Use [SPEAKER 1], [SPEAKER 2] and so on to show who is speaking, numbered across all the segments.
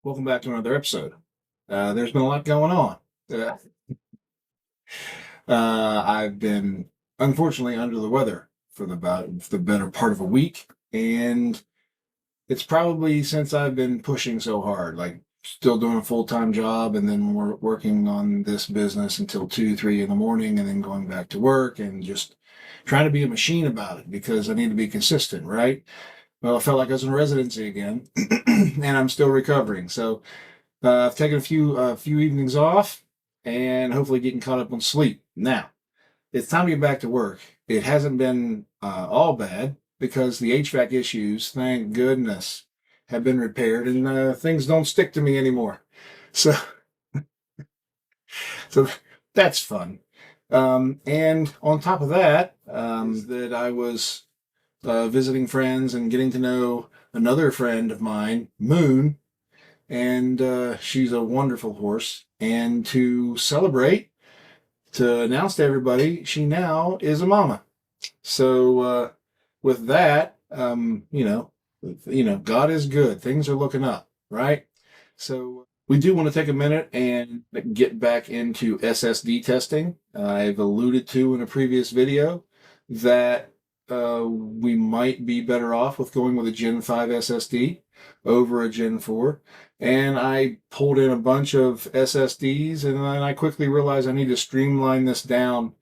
[SPEAKER 1] Welcome back to another episode. There's been a lot going on. Uh, I've been unfortunately under the weather for the better part of a week, and it's probably since I've been pushing so hard, like still doing a full-time job, and then we're working on this business until 2, 3 in the morning, and then going back to work and just trying to be a machine about it because I need to be consistent, right? Well, I felt like I was in residency again, and I'm still recovering. So I've taken a few evenings off and hopefully getting caught up on sleep. Now, it's time to get back to work. It hasn't been all bad because the HVAC issues, thank goodness, have been repaired and things don't stick to me anymore. So, so that's fun. And on top of that, that I was visiting friends and getting to know another friend of mine, Moon, and she's a wonderful horse. And to celebrate, to announce to everybody, she now is a mama. So with that, God is good. Things are looking up, right? So we do want to take a minute and get back into SSD testing. I've alluded to in a previous video that we might be better off with going with a Gen5 SSD over a Gen4. And I pulled in a bunch of SSDs, and then I quickly realized I need to streamline this down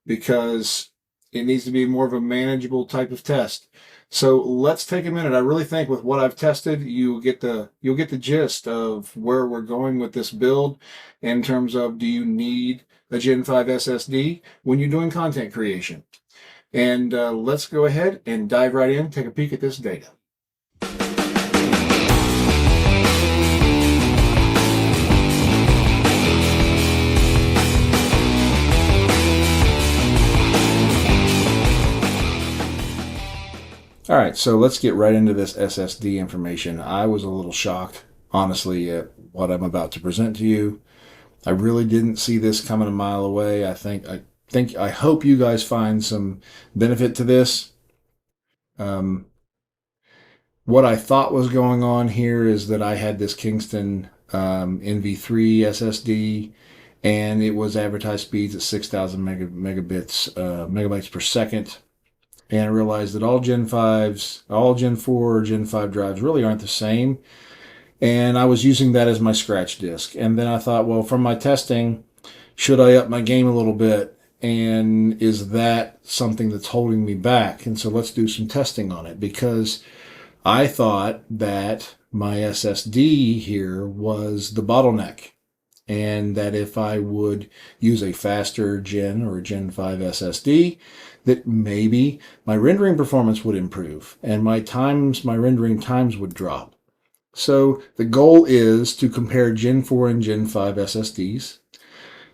[SPEAKER 1] because it needs to be more of a manageable type of test. So let's take a minute. I really think with what I've tested, you'll get the gist of where we're going with this build in terms of, do you need a Gen5 SSD when you're doing content creation? And let's go ahead and dive right in, take a peek at this data. All right, so let's get right into this SSD information. I was a little shocked, honestly, at what I'm about to present to you. I really didn't see this coming a mile away. I hope you guys find some benefit to this. What I thought was going on here is that I had this Kingston NV3 SSD, and it was advertised speeds at 6,000 megabytes per second. And I realized that all Gen4 or Gen 5 drives really aren't the same. And I was using that as my scratch disk. And then I thought, well, from my testing, should I up my game a little bit? And is that something that's holding me back? And so let's do some testing on it, because I thought that my SSD here was the bottleneck, and that if I would use a faster Gen or a Gen 5 SSD, that maybe my rendering performance would improve and my rendering times would drop. So the goal is to compare Gen 4 and Gen 5 SSDs,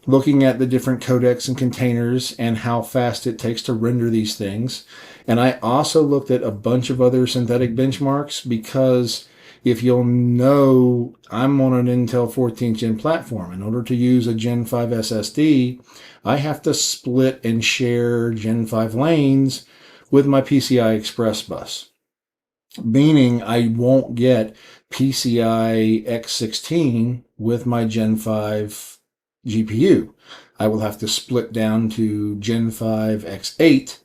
[SPEAKER 1] looking at the different codecs and containers and how fast it takes to render these things. And I also looked at a bunch of other synthetic benchmarks, because if you'll know, I'm on an Intel 14th Gen platform. In order to use a Gen 5 SSD, I have to split and share Gen 5 lanes with my PCI Express bus, meaning I won't get PCI X16 with my Gen 5 GPU. I will have to split down to Gen 5 X8,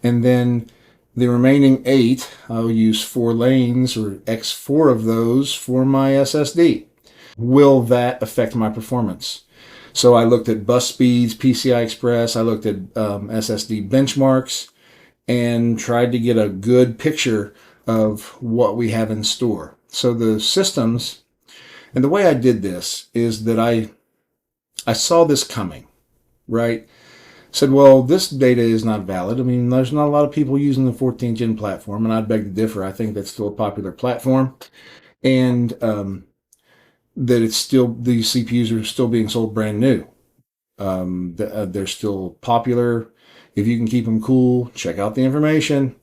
[SPEAKER 1] and then the remaining 8, I'll use 4 lanes or X4 of those for my SSD. Will that affect my performance? So I looked at bus speeds, PCI Express, I looked at SSD benchmarks, and tried to get a good picture of what we have in store. So the systems, and the way I did this is that I saw this coming, right? Said, well, this data is not valid. I mean, there's not a lot of people using the 14th Gen platform, and I'd beg to differ. I think that's still a popular platform, and that it's still, these CPUs are still being sold brand new. They're still popular. If you can keep them cool, check out the information.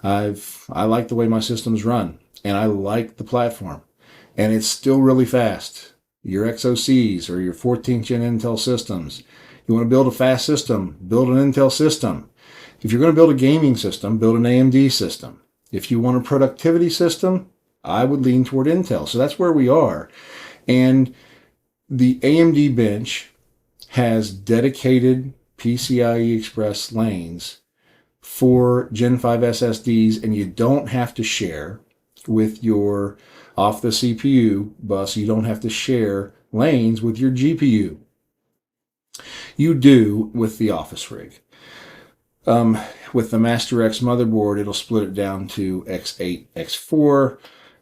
[SPEAKER 1] I like the way my systems run, and I like the platform, and it's still really fast. Your XOCs or your 14th Gen Intel systems. You want to build a fast system, build an Intel system. If you're going to build a gaming system, build an AMD system. If you want a productivity system, I would lean toward Intel. So that's where we are. And the AMD bench has dedicated PCIe Express lanes for Gen 5 SSDs, and you don't have to share with your, off the CPU bus, you don't have to share lanes with your GPU. You do with the office rig. With the Master X motherboard, it'll split it down to X8, X4,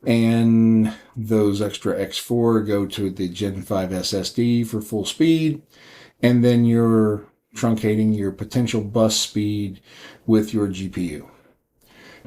[SPEAKER 1] and those extra X4 go to the Gen 5 SSD for full speed, and then you're truncating your potential bus speed with your GPU.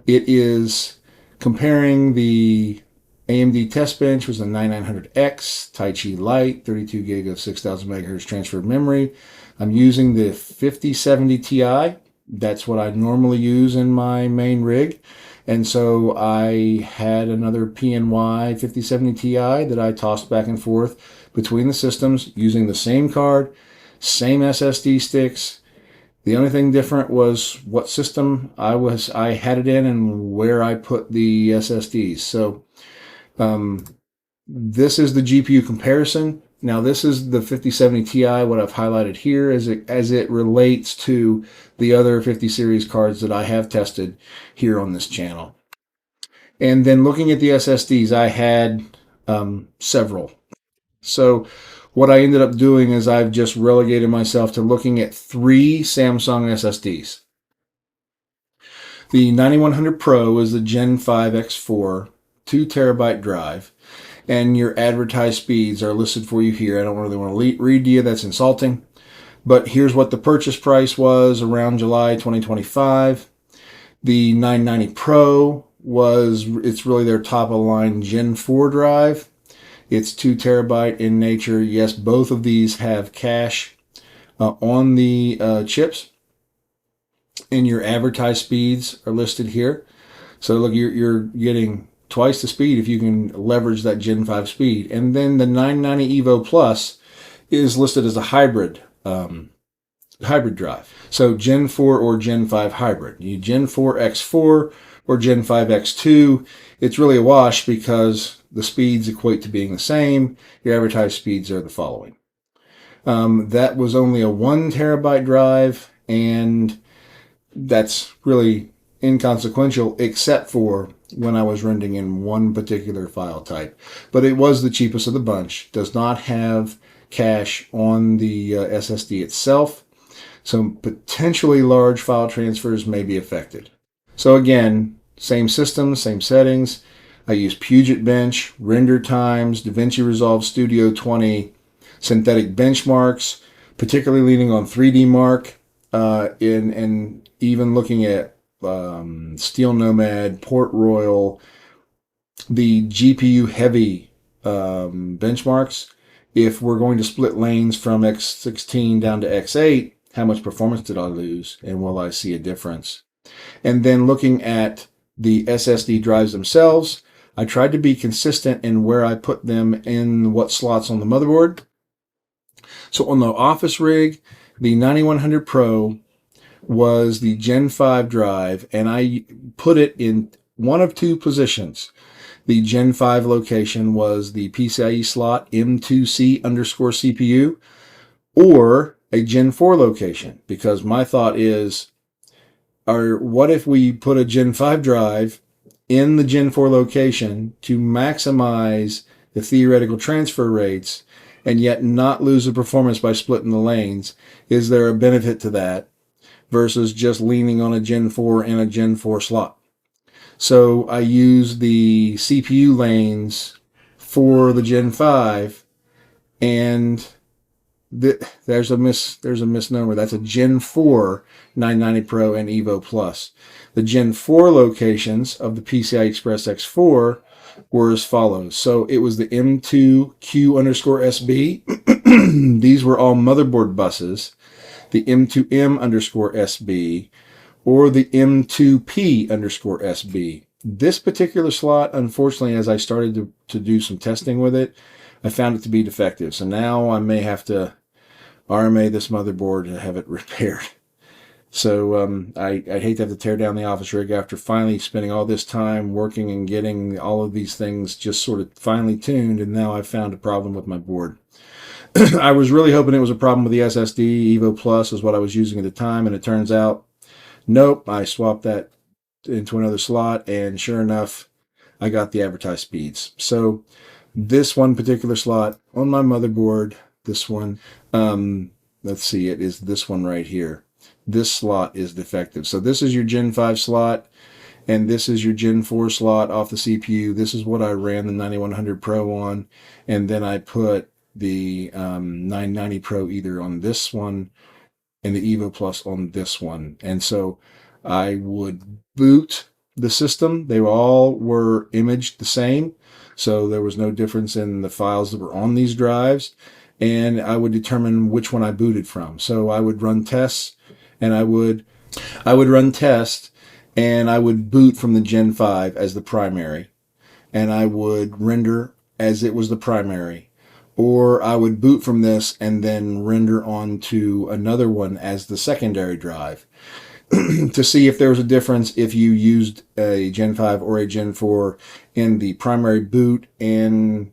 [SPEAKER 1] It is comparing the AMD Test Bench, was the 9900X, Tai Chi Lite, 32 gig of 6000 megahertz transfer memory. I'm using the 5070 Ti. That's what I normally use in my main rig. And so I had another PNY 5070 Ti that I tossed back and forth between the systems using the same card, same SSD sticks. The only thing different was what system I had it in and where I put the SSDs. So this is the GPU comparison. Now this is the 5070 Ti, what I've highlighted here as it relates to the other 50 series cards that I have tested here on this channel. And then looking at the SSDs, I had several. So what I ended up doing is I've just relegated myself to looking at 3 Samsung SSDs. The 9100 Pro is the Gen 5 X4 2 terabyte drive, and your advertised speeds are listed for you here. I don't really want to read to you, that's insulting. But here's what the purchase price was around July 2025. The 990 Pro it's really their top of the line Gen 4 drive. It's 2 terabyte in nature. Yes, both of these have cache on the chips, and your advertised speeds are listed here. So look, you're getting twice the speed if you can leverage that Gen 5 speed. And then the 990 Evo Plus is listed as a hybrid drive. So Gen 4 or Gen 5 hybrid. You Gen 4 X4 or Gen 5 X2. It's really a wash because the speeds equate to being the same. Your advertised speeds are the following. That was only a 1 terabyte drive, and that's really inconsequential except for when I was rendering in one particular file type. But it was the cheapest of the bunch. Does not have cache on the SSD itself, so potentially large file transfers may be affected. So again, same system, same settings. I use Puget Bench, render times, DaVinci Resolve Studio 20, synthetic benchmarks, particularly leaning on 3D Mark, and even looking at Steel Nomad, Port Royal, the GPU heavy benchmarks. If we're going to split lanes from X16 down to X8, how much performance did I lose, and will I see a difference? And then looking at the SSD drives themselves, I tried to be consistent in where I put them in what slots on the motherboard. So on the office rig, the 9100 Pro was the Gen 5 drive, and I put it in one of 2 positions. The Gen 5 location was the PCIe slot M2C underscore CPU, or a Gen 4 location, because my thought is, what if we put a Gen 5 drive in the Gen 4 location to maximize the theoretical transfer rates and yet not lose the performance by splitting the lanes? Is there a benefit to that versus just leaning on a Gen 4 and a Gen 4 slot? So I use the CPU lanes for the Gen 5, and there's a misnomer. That's a Gen 4 990 Pro and Evo Plus. The Gen 4 locations of the PCI Express X4 were as follows. So it was the M2Q underscore SB. These were all motherboard buses. The M2M underscore SB, or the M2P underscore SB. This particular slot, unfortunately, as I started to do some testing with it, I found it to be defective. So now I may have to RMA this motherboard to have it repaired. So I'd hate to have to tear down the office rig after finally spending all this time working and getting all of these things just sort of finely tuned, and now I've found a problem with my board. I was really hoping it was a problem with the SSD. Evo Plus is what I was using at the time, and it turns out, nope, I swapped that into another slot, and sure enough, I got the advertised speeds. So this one particular slot on my motherboard, this one, let's see, it is this one right here. This slot is defective. So this is your Gen 5 slot, and this is your Gen 4 slot off the CPU. This is what I ran the 9100 Pro on, and then I put the 990 Pro either on this one and the Evo Plus on this one. And so I would boot the system. They all were imaged the same, so there was no difference in the files that were on these drives, and I would determine which one I booted from. So I would run tests, and I would run tests, and I would boot from the Gen 5 as the primary, and I would render as it was the primary. Or I would boot from this and then render onto another one as the secondary drive to see if there was a difference if you used a Gen 5 or a Gen 4 in the primary boot and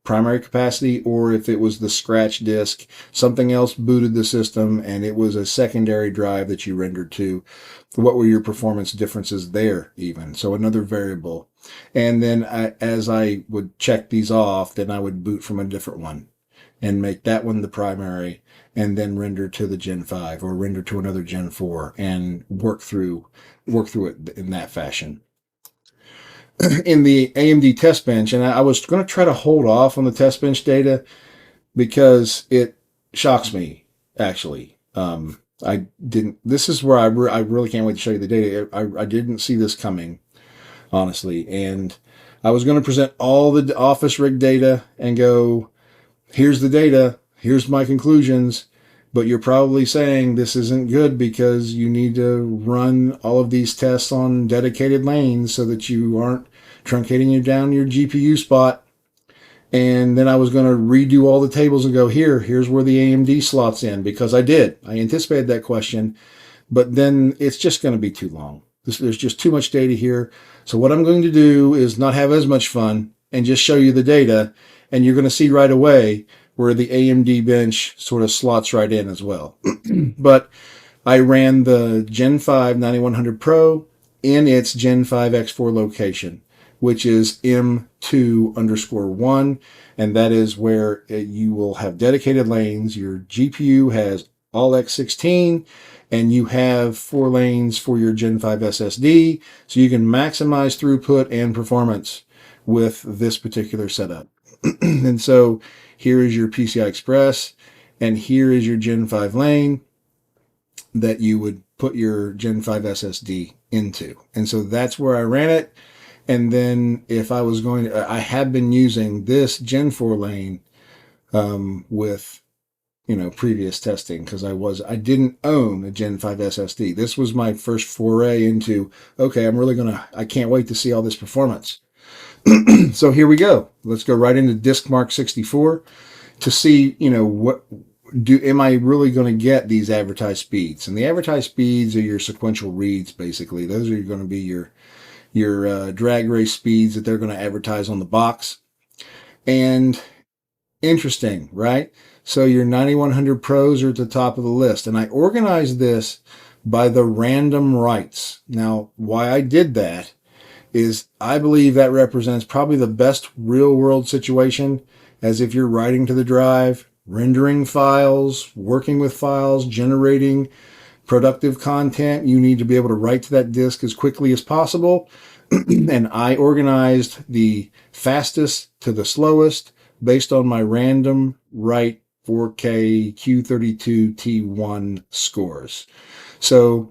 [SPEAKER 1] primary capacity, or if it was the scratch disk, something else booted the system and it was a secondary drive that you rendered to. What were your performance differences there even? So another variable. And then as I would check these off, then I would boot from a different one and make that one the primary, and then render to the Gen 5 or render to another Gen 4 and work through it in that fashion. In the AMD Test Bench, and I was going to try to hold off on the Test Bench data because it shocks me, actually. I didn't, this is where I really can't wait to show you the data. I didn't see this coming, honestly. And I was going to present all the office rig data and go, here's the data, here's my conclusions, but you're probably saying this isn't good because you need to run all of these tests on dedicated lanes so that you aren't truncating down your GPU spot. And then I was going to redo all the tables and go, here's where the AMD slots in, because I anticipated that question, but then it's just going to be too long. There's just too much data here. So what I'm going to do is not have as much fun and just show you the data, and you're going to see right away where the AMD bench sort of slots right in as well. But I ran the Gen 5 9100 Pro in its Gen 5 X4 location, which is M2_1, and that is where you will have dedicated lanes. Your GPU has all X16, and you have 4 lanes for your Gen 5 SSD, so you can maximize throughput and performance with this particular setup. And so here is your PCI Express, and here is your Gen 5 lane that you would put your Gen 5 SSD into. And so that's where I ran it. And then if I was going to, I have been using this Gen 4 lane with, previous testing, because I didn't own a Gen 5 SSD. This was my first foray into, okay, I can't wait to see all this performance. So here we go. Let's go right into DisMark 64 to see, am I really going to get these advertised speeds? And the advertised speeds are your sequential reads, basically. Those are going to be your drag race speeds that they're going to advertise on the box. And interesting, right? So your 9100 Pros are at the top of the list. And I organized this by the random writes. Now, why I did that is I believe that represents probably the best real-world situation, as if you're writing to the drive, rendering files, working with files, generating productive content. You need to be able to write to that disk as quickly as possible. And I organized the fastest to the slowest based on my random write 4K Q32T1 scores. So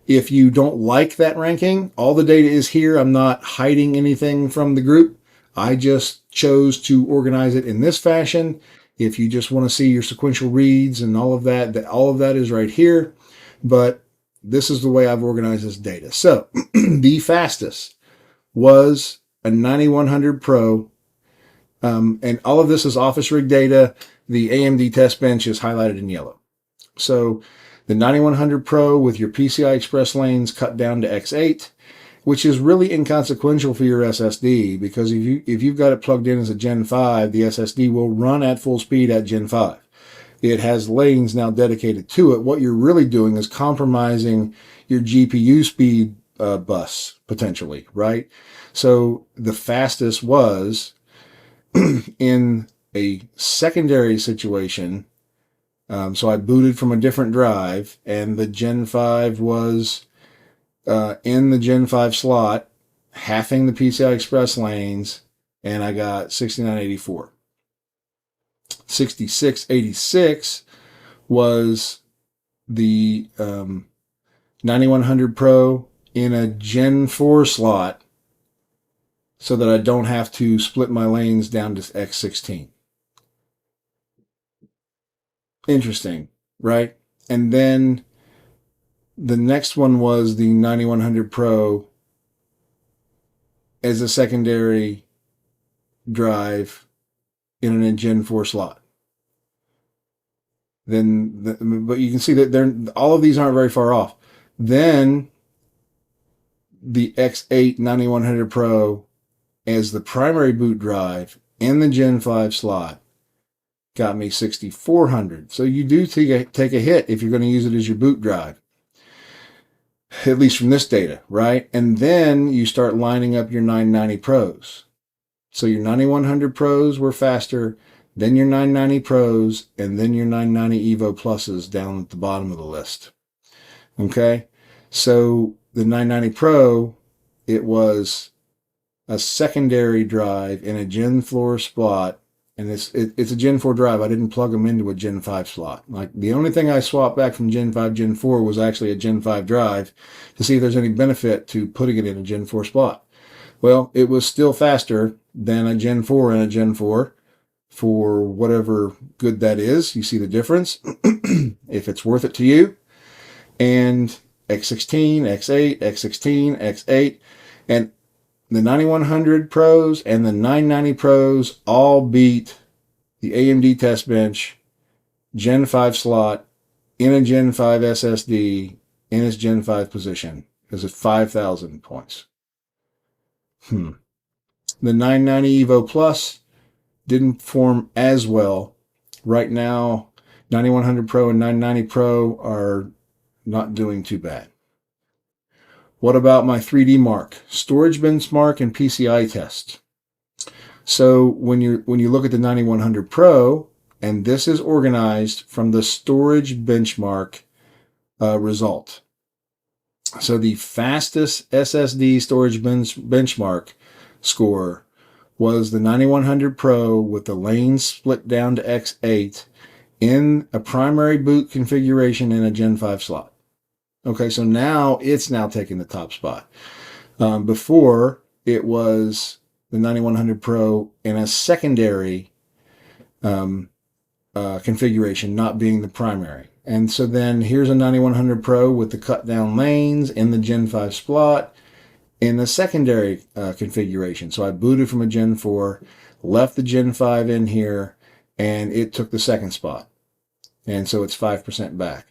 [SPEAKER 1] if you don't like that ranking, all the data is here. I'm not hiding anything from the group. I just chose to organize it in this fashion. If you just want to see your sequential reads and all of that is right here. But this is the way I've organized this data. So the fastest was a 9100 Pro. And all of this is office rig data. The AMD Test Bench is highlighted in yellow. So The 9100 Pro with your PCI Express lanes cut down to X8, which is really inconsequential for your SSD, because if you've got it plugged in as a Gen 5, the SSD will run at full speed at Gen 5. It has lanes now dedicated to it. What you're really doing is compromising your GPU speed bus, potentially, right? So the fastest was in a secondary situation. So I booted from a different drive, and the Gen 5 was in the Gen 5 slot, halving the PCI Express lanes, and I got 6984. 6686 was the 9100 Pro in a Gen 4 slot, so that I don't have to split my lanes down to X16. Interesting, right? And then the next one was the 9100 Pro as a secondary drive in a Gen 4 slot. But you can see that all of these aren't very far off. Then the X8 9100 Pro as the primary boot drive in the Gen 5 slot got me 6400. So you do take a hit if you're going to use it as your boot drive, at least from this data, right? And then you start lining up your 990 Pros. So your 9100 Pros were faster, then your 990 Pros, and then your 990 Evo Pluses down at the bottom of the list. Okay? So the 990 Pro, it was a secondary drive in a Gen 4 slot, and it's a Gen 4 drive. I didn't plug them into a Gen 5 slot. Like, the only thing I swapped back from Gen 5, Gen 4 was actually a Gen 5 drive to see if there's any benefit to putting it in a Gen 4 slot. Well, it was still faster than a Gen 4 and a Gen 4 for whatever good that is. You see the difference, if it's worth it to you. And X16, X8, X16, X8, and the 9100 Pros and the 990 Pros all beat the AMD Test Bench Gen 5 slot in a Gen 5 SSD in its Gen 5 position. It was at 5,000 points. The 990 Evo Plus didn't perform as well. Right now, 9100 Pro and 990 Pro are not doing too bad. What about my 3D Mark, storage benchmark, and PCI test? So when you look at the 9100 Pro, and this is organized from the storage benchmark result. So the fastest SSD storage benchmark score was the 9100 Pro with the lanes split down to X8 in a primary boot configuration in a Gen 5 slot. Okay, so now it's taking the top spot. Before, it was the 9100 Pro in a secondary configuration, not being the primary. And so then here's a 9100 Pro with the cut down lanes in the Gen 5 slot in the secondary configuration. So I booted from a Gen 4, left the Gen 5 in here, and it took the second spot. And so it's 5% back.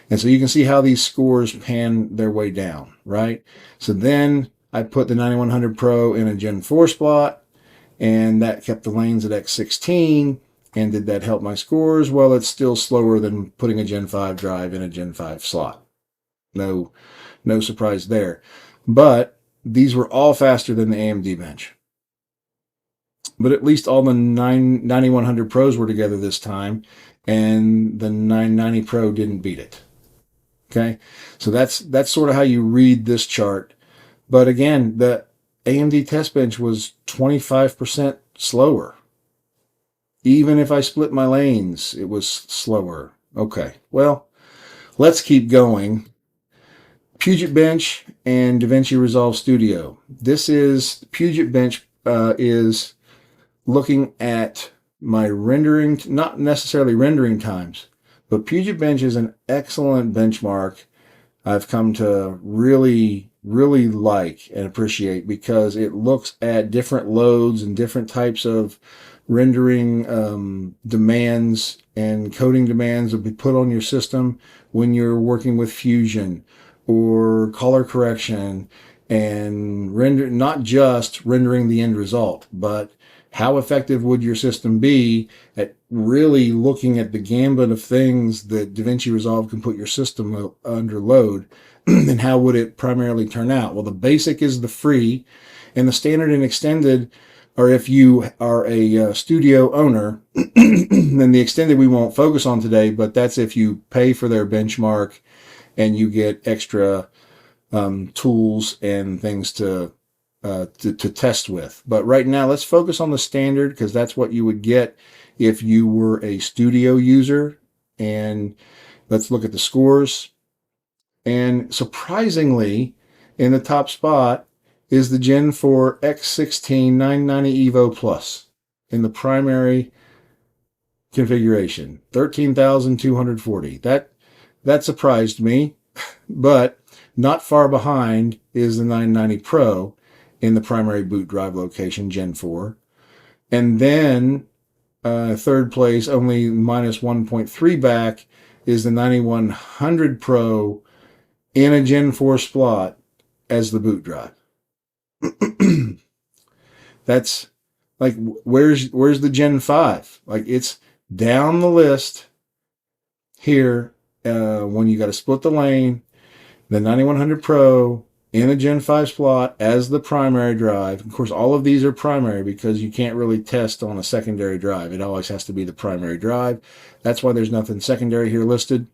[SPEAKER 1] And so you can see how these scores pan their way down, right? So then I put the 9100 Pro in a Gen 4 slot, and that kept the lanes at X16. And did that help my scores? Well, it's still slower than putting a Gen 5 drive in a Gen 5 slot. No surprise there. But these were all faster than the AMD bench. But at least all the 9100 Pros were together this time, and the 990 Pro didn't beat it. Okay, so that's sort of how you read this chart. But again, the AMD Test Bench was 25% slower. Even if I split my lanes, it was slower. Okay, well, let's keep going. Puget Bench and DaVinci Resolve Studio. This is, Puget Bench is looking at my rendering, not necessarily rendering times, but Puget Bench is an excellent benchmark I've come to really like and appreciate, because it looks at different loads and different types of rendering demands and coding demands will be put on your system when you're working with Fusion or color correction, and render, not just rendering the end result, but how effective would your system be at really looking at the gambit of things that DaVinci Resolve can put your system under load, and how would it primarily turn out? Well, the basic is the free, and the standard and extended are if you are a studio owner. Then the extended we won't focus on today, but that's if you pay for their benchmark and you get extra tools and things to test with. But right now, let's focus on the standard, because that's what you would get if you were a studio user. And let's look at the scores. And surprisingly, in the top spot is the Gen4 X16 990 Evo Plus in the primary configuration, 13,240. That surprised me, but not far behind is the 990 Pro in the primary boot drive location, Gen4. And then third place, only minus 1.3 back, is the 9100 Pro in a Gen4 slot as the boot drive. That's like, where's the Gen5? Like, it's down the list here when you got to split the lane. The 9100 Pro in a Gen5 slot as the primary drive. Of course, all of these are primary because you can't really test on a secondary drive. It always has to be the primary drive. That's why there's nothing secondary here listed.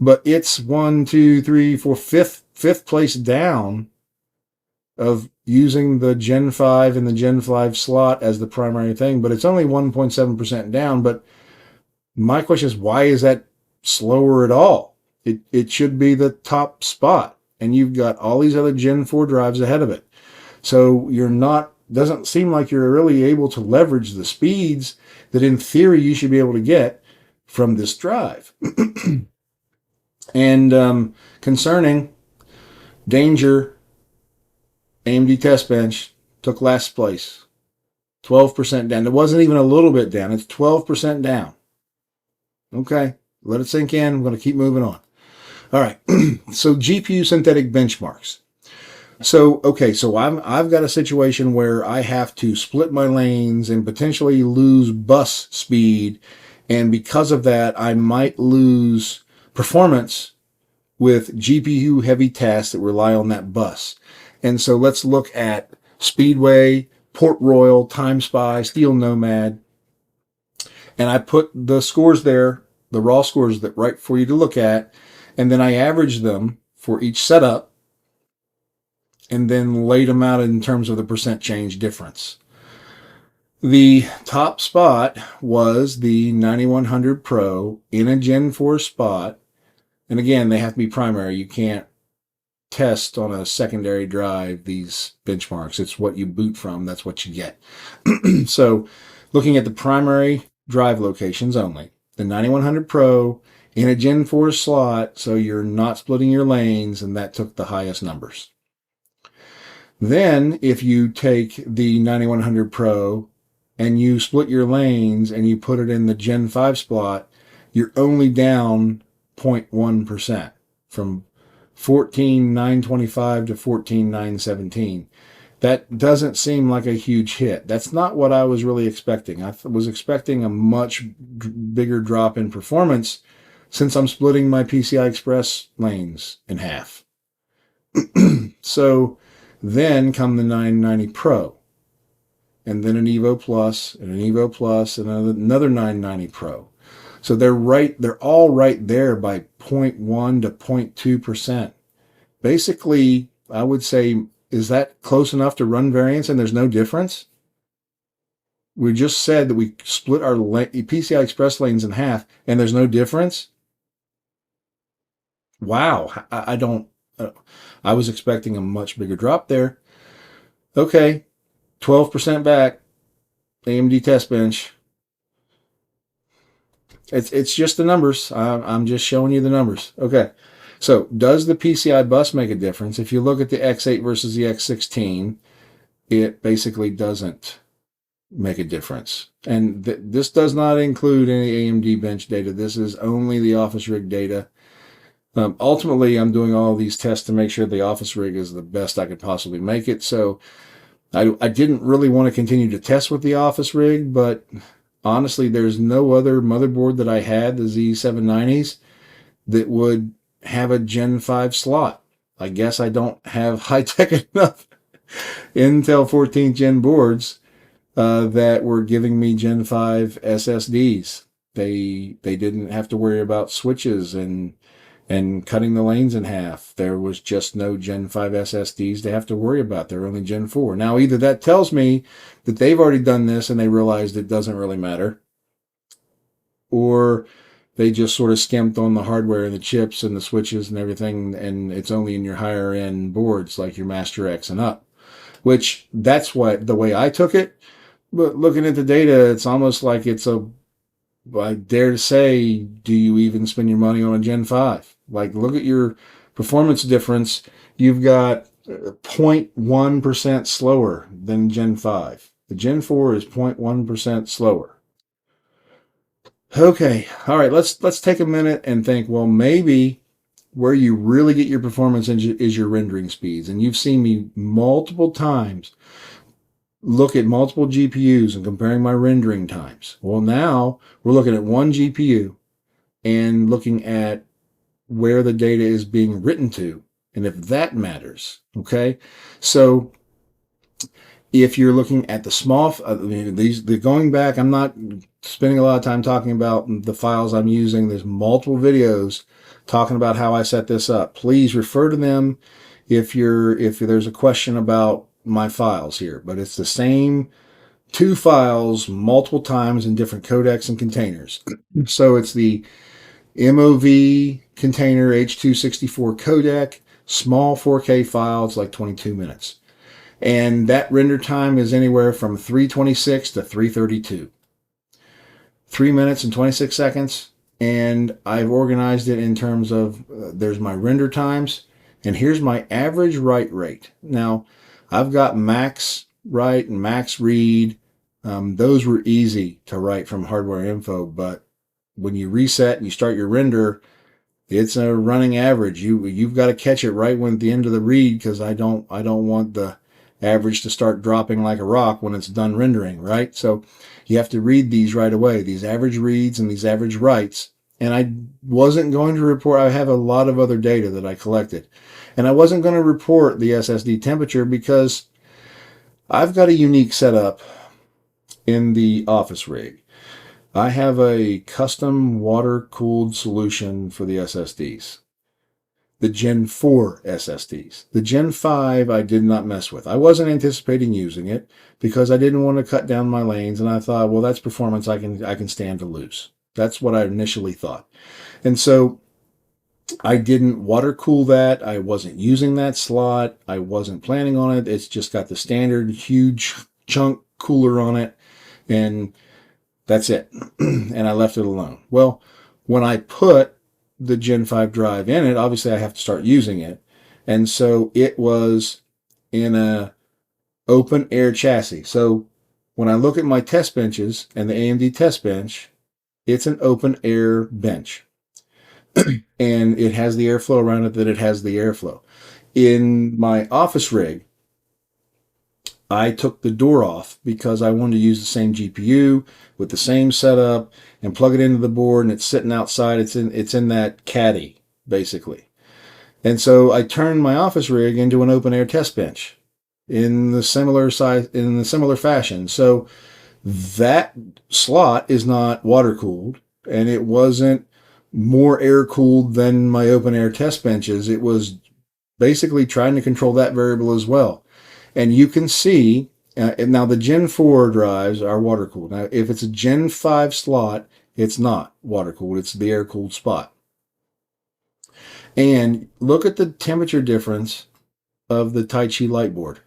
[SPEAKER 1] But it's 1, 2, 3, 4, fifth place down of using the Gen5 and the Gen5 slot as the primary thing. But it's only 1.7% down. But my question is, why is that slower at all? It should be the top spot, and you've got all these other Gen 4 drives ahead of it. So doesn't seem like you're really able to leverage the speeds that in theory you should be able to get from this drive. And concerning danger, AMD Test Bench took last place, 12% down. It wasn't even a little bit down. It's 12% down. Okay, let it sink in. I'm going to keep moving on. All right, so GPU synthetic benchmarks. So I've got a situation where I have to split my lanes and potentially lose bus speed, and because of that, I might lose performance with GPU heavy tasks that rely on that bus. And so let's look at Speedway, Port Royal, TimeSpy, Steel Nomad, and I put the scores there, the raw scores that right for you to look at. And then I averaged them for each setup and then laid them out in terms of the percent change difference. The top spot was the 9100 Pro in a Gen 4 spot. And again, they have to be primary. You can't test on a secondary drive these benchmarks. It's what you boot from. That's what you get. So looking at the primary drive locations only, the 9100 Pro in a Gen 4 slot, so you're not splitting your lanes, and that took the highest numbers. Then, if you take the 9100 Pro and you split your lanes and you put it in the Gen 5 slot, you're only down 0.1% from 14,925 to 14,917. That doesn't seem like a huge hit. That's not what I was really expecting. I was expecting a much bigger drop in performance since I'm splitting my PCI Express lanes in half. So then come the 990 Pro, and then an Evo Plus, and an Evo Plus, and another 990 Pro. So they're all right there by 0.1 to 0.2%. Basically, I would say, is that close enough to run variance and there's no difference? We just said that we split our PCI Express lanes in half and there's no difference? Wow, I was expecting a much bigger drop there. Okay, 12% back, AMD Test Bench. It's just the numbers. I'm just showing you the numbers. Okay, so does the PCI bus make a difference? If you look at the X8 versus the X16, it basically doesn't make a difference. And this does not include any AMD bench data. This is only the office rig data. Ultimately, I'm doing all these tests to make sure the office rig is the best I could possibly make it. So I didn't really want to continue to test with the office rig, but honestly, there's no other motherboard that I had, the Z790s, that would have a Gen 5 slot. I guess I don't have high-tech enough Intel 14th Gen boards that were giving me Gen 5 SSDs. They didn't have to worry about switches and cutting the lanes in half. There was just no Gen 5 SSDs to have to worry about. They're only Gen 4. Now, either that tells me that they've already done this and they realized it doesn't really matter, or they just sort of skimped on the hardware and the chips and the switches and everything, and it's only in your higher end boards like your Master X and up, which that's the way I took it. But looking at the data, it's almost like I dare to say, do you even spend your money on a Gen 5? Like, look at your performance difference. You've got 0.1% slower than Gen 5. The Gen 4 is 0.1% slower. Okay, all right, let's take a minute and think, well, maybe where you really get your performance is your rendering speeds. And you've seen me multiple times look at multiple GPUs and comparing my rendering times. Well, now we're looking at one GPU and looking at where the data is being written to, and if that matters. Okay, so if you're looking at the small, they're going back. I'm not spending a lot of time talking about the files I'm using. There's multiple videos talking about how I set this up. Please refer to them if there's a question about my files here. But it's the same two files multiple times in different codecs and containers. So it's the MOV container H.264 codec, small 4K file. It's like 22 minutes. And that render time is anywhere from 326 to 332. 3 minutes and 26 seconds. And I've organized it in terms of, there's my render times, and here's my average write rate. Now, I've got max write and max read. Those were easy to write from hardware info, but when you reset and you start your render, it's a running average. You've got to catch it right when at the end of the read, because I don't want the average to start dropping like a rock when it's done rendering, right? So you have to read these right away, these average reads and these average writes. And I wasn't going to report, I have a lot of other data that I collected. And I wasn't going to report the SSD temperature because I've got a unique setup in the office rig. I have a custom water-cooled solution for the SSDs. The Gen 4 SSDs. The Gen 5 I did not mess with. I wasn't anticipating using it because I didn't want to cut down my lanes, and I thought, well, that's performance I can stand to lose. That's what I initially thought. And so I didn't water cool that. I wasn't using that slot. I wasn't planning on it. It's just got the standard huge chunk cooler on it, and that's it. And I left it alone. Well, when I put the Gen 5 drive in it, obviously I have to start using it. And so it was in a open air chassis. So when I look at my test benches and the AMD Test Bench, it's an open air bench. And it has the airflow around it that it has the airflow. In my office rig, I took the door off because I wanted to use the same GPU with the same setup and plug it into the board, and it's sitting outside. It's in that caddy, basically. And so I turned my office rig into an open air test bench in the similar fashion. So that slot is not water cooled, and it wasn't more air cooled than my open air test benches. It was basically trying to control that variable as well. And you can see, now the Gen 4 drives are water cooled. Now, if it's a Gen 5 slot, it's not water cooled. It's the air cooled spot. And look at the temperature difference of the Tai Chi light board.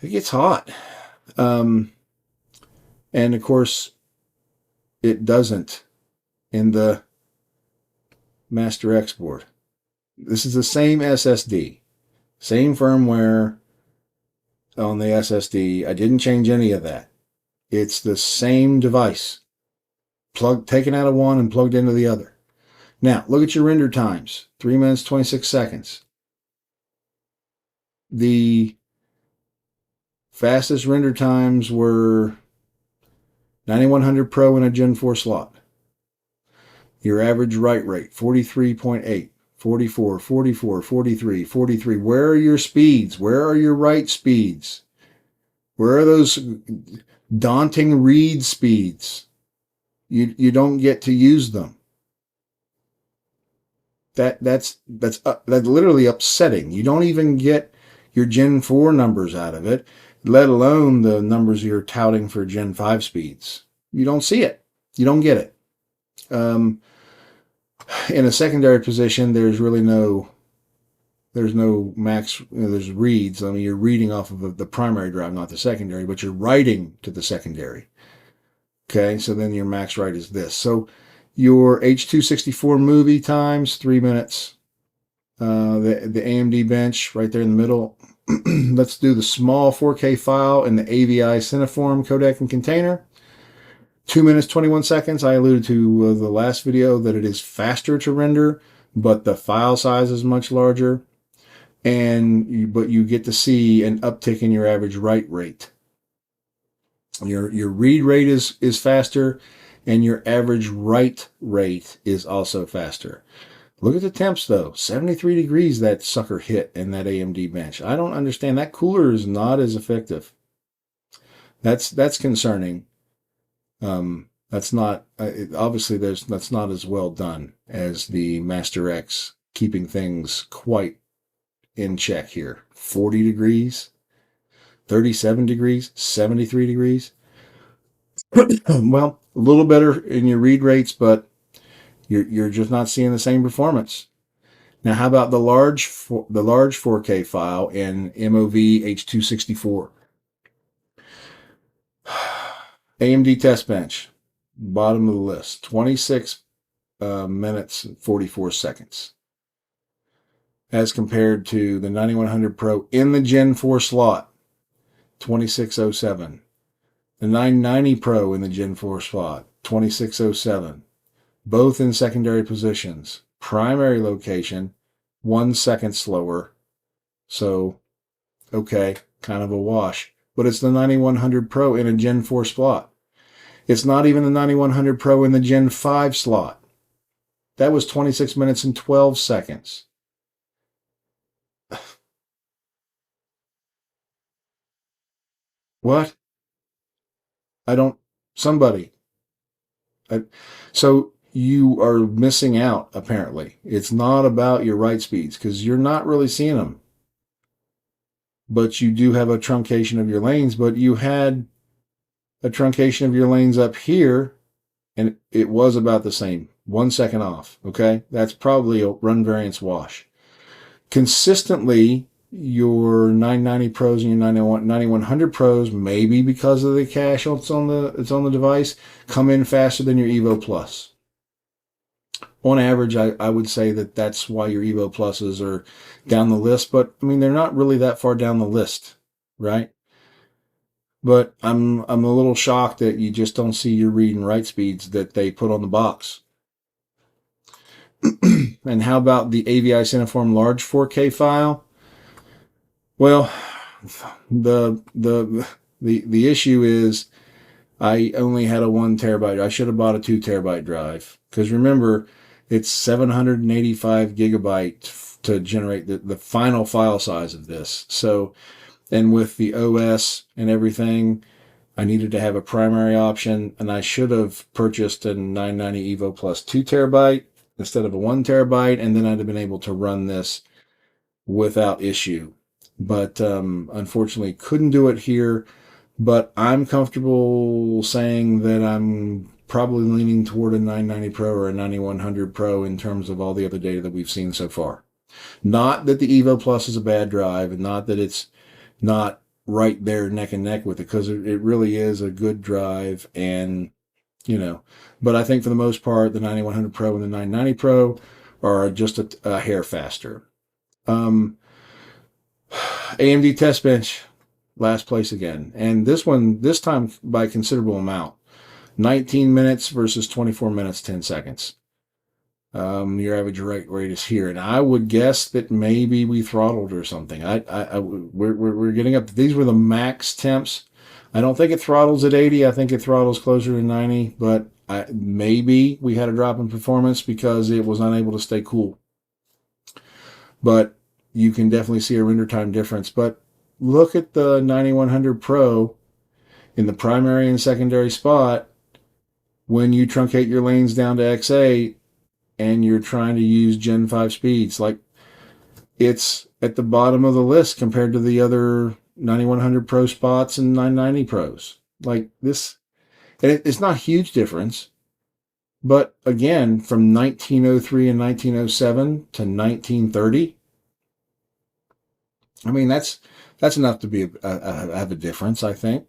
[SPEAKER 1] It gets hot. And of course, it doesn't in the Master X board. This is the same SSD, same firmware. on the SSD. I didn't change any of that. It's the same device, taken out of one and plugged into the other. Now, look at your render times. 3 minutes, 26 seconds. The fastest render times were 9100 Pro in a Gen 4 slot. Your average write rate, 43.8, 44, 44, 43, 43. Where are your speeds? Where are your write speeds? Where are those daunting read speeds? You don't get to use them. That's literally upsetting. You don't even get your Gen 4 numbers out of it, let alone the numbers you're touting for Gen 5 speeds. You don't see it. You don't get it. In a secondary position, there's no max, there's reads. I mean, you're reading off of the primary drive, not the secondary, but you're writing to the secondary. Okay, so then your max write is this. So your H.264 movie times, 3 minutes. The AMD bench right there in the middle. Let's do the small 4K file in the Aviiform codec and container. 2 minutes, 21 seconds. I alluded to the last video that it is faster to render, but the file size is much larger. But you get to see an uptick in your average write rate. Your read rate is faster, and your average write rate is also faster. Look at the temps though, 73 degrees that sucker hit in that AMD bench. I don't understand. That cooler is not as effective. That's concerning. That's not obviously that's not as well done as the Master X, keeping things quite in check here. 40 degrees, 37 degrees, 73 degrees. Well, a little better in your read rates, but you're just not seeing the same performance. Now, how about the large 4K file in MOV H.264? AMD Test Bench, bottom of the list, 26 minutes and 44 seconds. As compared to the 9100 Pro in the Gen 4 slot, 2607. The 990 Pro in the Gen 4 slot, 2607. Both in secondary positions. Primary location, 1 second slower. So, okay, kind of a wash. But it's the 9100 Pro in a Gen 4 slot. It's not even the 9100 Pro in the Gen 5 slot. That was 26 minutes and 12 seconds. What? Somebody. So you are missing out, apparently. It's not about your write speeds, because you're not really seeing them. But you do have a truncation of your lanes, but you had a truncation of your lanes up here, and it was about the same. 1 second off, okay? That's probably a run variance wash. Consistently, your 990 Pros and your 9100 Pros, maybe because of the cache it's on the device, come in faster than your Evo Plus. On average, I would say that's why your Evo Pluses are down the list, but I mean, they're not really that far down the list, right? But I'm a little shocked that you just don't see your read and write speeds that they put on the box. And how about the Aviiform large 4K file? Well, the issue is I only had a 1 terabyte. I should have bought a 2 terabyte drive, because remember, it's 785 gigabyte to generate the final file size of this. So, and with the OS and everything, I needed to have a primary option, and I should have purchased a 990 Evo Plus 2 terabyte instead of a 1 terabyte, and then I'd have been able to run this without issue. But unfortunately couldn't do it here. But I'm comfortable saying that I'm probably leaning toward a 990 Pro or a 9100 Pro in terms of all the other data that we've seen so far. Not that the Evo Plus is a bad drive, and not that it's not right there neck and neck with it, because it really is a good drive, and but I think for the most part, the 9100 Pro and the 990 Pro are just a hair faster. AMD Test Bench, last place again. And this time by a considerable amount. 19 minutes versus 24 minutes, 10 seconds. Your average write rate is here. And I would guess that maybe we throttled or something. We're getting up. These were the max temps. I don't think it throttles at 80. I think it throttles closer to 90. But maybe we had a drop in performance because it was unable to stay cool. But you can definitely see a render time difference. But look at the 9100 Pro in the primary and secondary spot when you truncate your lanes down to X8 and you're trying to use Gen 5 speeds. Like, it's at the bottom of the list compared to the other 9100 Pro spots and 990 Pros. Like this, and it's not a huge difference. But again, from 1903 and 1907 to 1930, I mean, that's enough to be have a difference, I think.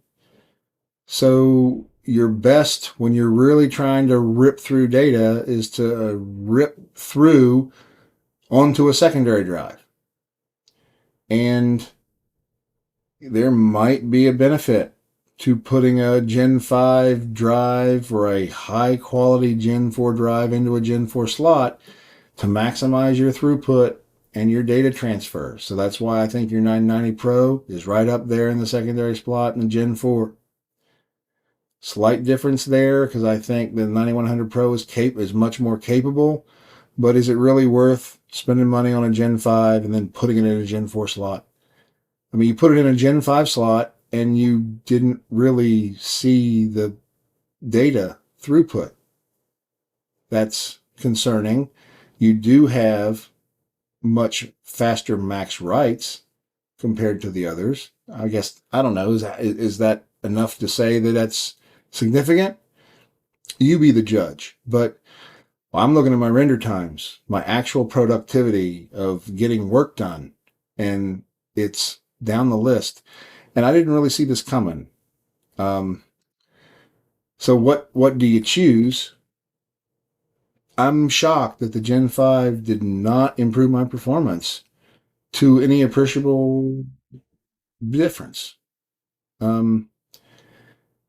[SPEAKER 1] So your best when you're really trying to rip through data is to rip through onto a secondary drive. And there might be a benefit to putting a Gen 5 drive or a high quality Gen 4 drive into a Gen 4 slot to maximize your throughput and your data transfer. So that's why I think your 990 Pro is right up there in the secondary slot in the Gen 4. Slight difference there because I think the 9100 Pro is much more capable, but is it really worth spending money on a Gen 5 and then putting it in a Gen 4 slot? I mean, you put it in a Gen 5 slot and you didn't really see the data throughput. That's concerning. You do have much faster max writes compared to the others. I guess, I don't know, is that enough to say that that's significant? You be the judge. But I'm looking at my render times, my actual productivity of getting work done, and it's down the list. And I didn't really see this coming. So what do you choose? I'm shocked that the Gen 5 did not improve my performance to any appreciable difference. And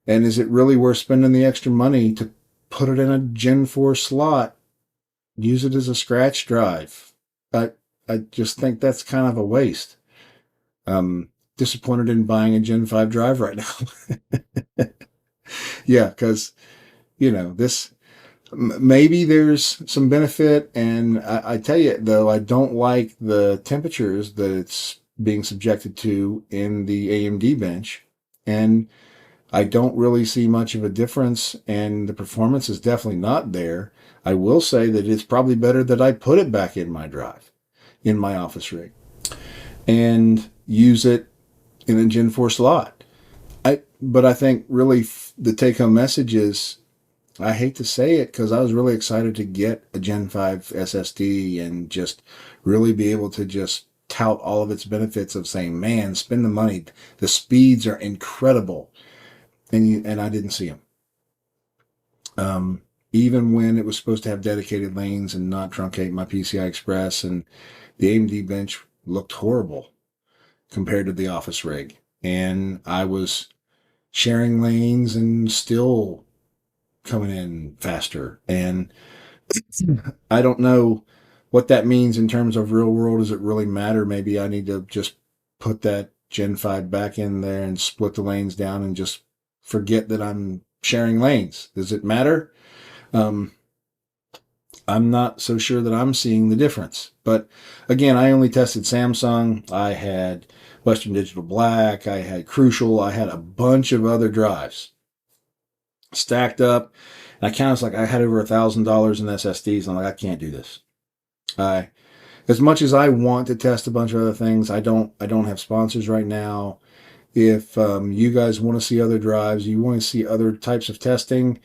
[SPEAKER 1] is it really worth spending the extra money to put it in a Gen 4 slot, use it as a scratch drive? I just think that's kind of a waste. Disappointed in buying a Gen 5 drive right now. Yeah, because, this, maybe there's some benefit. And I tell you, though, I don't like the temperatures that it's being subjected to in the AMD bench. And I don't really see much of a difference, and the performance is definitely not there. I will say that it's probably better that I put it back in my drive, in my office rig, and use it in a Gen 4 slot. But I think really the take-home message is, I hate to say it because I was really excited to get a Gen 5 SSD and just really be able to just tout all of its benefits of saying, man, spend the money. The speeds are incredible. And I didn't see them. Even when it was supposed to have dedicated lanes and not truncate my PCI Express, and the AMD bench looked horrible compared to the office rig. And I was sharing lanes and still coming in faster. And I don't know what that means in terms of real world. Does it really matter? Maybe I need to just put that Gen 5 back in there and split the lanes down and just forget that I'm sharing lanes. Does it matter? I'm not so sure that I'm seeing the difference. But again, I only tested Samsung. I had Western Digital Black. I had Crucial. I had a bunch of other drives stacked up. And I counted, like I had over $1,000 in SSDs. I'm like, I can't do this. As much as I want to test a bunch of other things, I don't have sponsors right now. If you guys want to see other drives, you want to see other types of testing,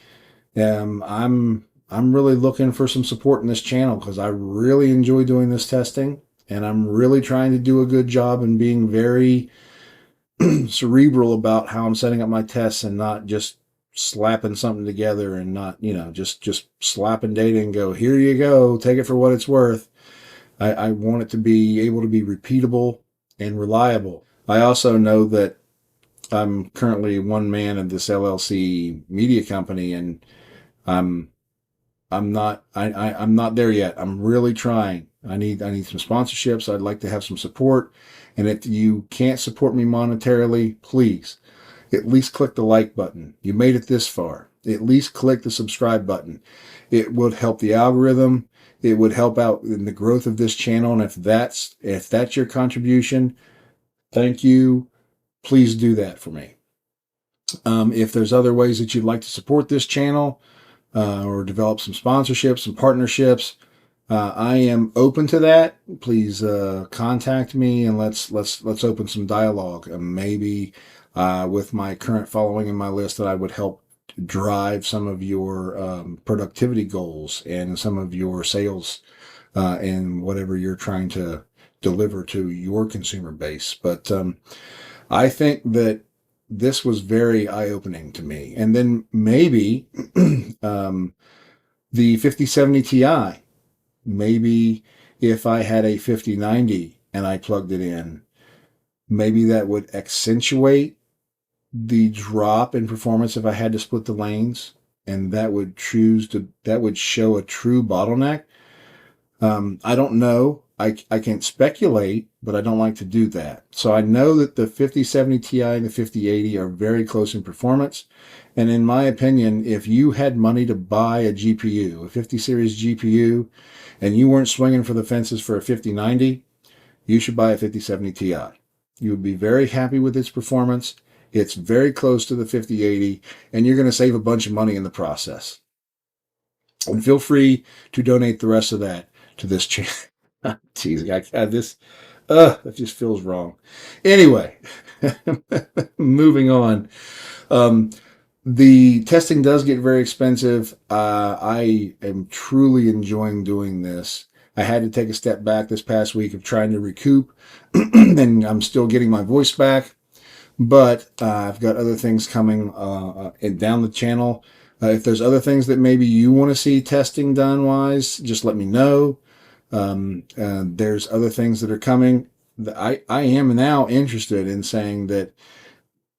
[SPEAKER 1] I'm really looking for some support in this channel because I really enjoy doing this testing, and I'm really trying to do a good job and being very cerebral about how I'm setting up my tests and not just slapping something together and not, just slapping data and go, here you go, take it for what it's worth. I want it to be able to be repeatable and reliable. I also know that I'm currently one man of this LLC media company, and I'm I'm not there yet. I'm really trying. I need some sponsorships. I'd like to have some support. And if you can't support me monetarily, please at least click the like button. You made it this far. At least click the subscribe button. It would help the algorithm. It would help out in the growth of this channel. And if that's your contribution, thank you. Please do that for me. If there's other ways that you'd like to support this channel, or develop some sponsorships, some partnerships, I am open to that. Please contact me, and let's open some dialogue. Maybe with my current following in my list, that I would help drive some of your productivity goals and some of your sales and whatever you're trying to deliver to your consumer base. But I think that this was very eye-opening to me. And then maybe the 5070 Ti, maybe if I had a 5090 and I plugged it in, maybe that would accentuate the drop in performance if I had to split the lanes, and that would show a true bottleneck. I don't know. I can speculate, but I don't like to do that. So I know that the 5070 Ti and the 5080 are very close in performance. And in my opinion, if you had money to buy a GPU, a 50 series GPU, and you weren't swinging for the fences for a 5090, you should buy a 5070 Ti. You would be very happy with its performance. It's very close to the 5080, and you're going to save a bunch of money in the process. And feel free to donate the rest of that to this channel. Jeez, I had this. That just feels wrong. Anyway, moving on. The testing does get very expensive. I am truly enjoying doing this. I had to take a step back this past week of trying to recoup, and I'm still getting my voice back. But I've got other things coming down the channel. If there's other things that maybe you want to see testing done wise, just let me know. There's other things that are coming. I am now interested in saying that,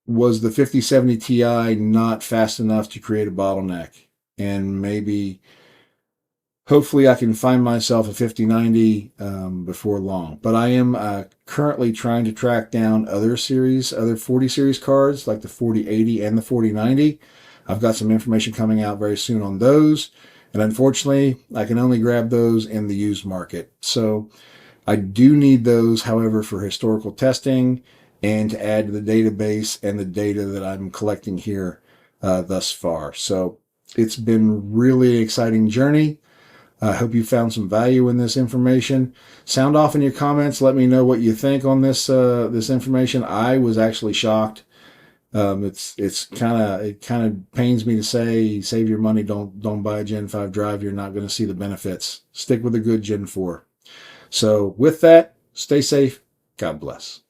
[SPEAKER 1] was the 5070 Ti not fast enough to create a bottleneck? And maybe, hopefully I can find myself a 5090 before long. But I am currently trying to track down other 40 series cards, like the 4080 and the 4090. I've got some information coming out very soon on those. And unfortunately, I can only grab those in the used market. So I do need those, however, for historical testing and to add to the database and the data that I'm collecting here thus far. So it's been really exciting journey. I hope you found some value in this information. Sound off in your comments. Let me know what you think on this this information. I was actually shocked. It kind of pains me to say, save your money. Don't buy a Gen 5 drive. You're not going to see the benefits. Stick with a good Gen 4. So with that, stay safe. God bless.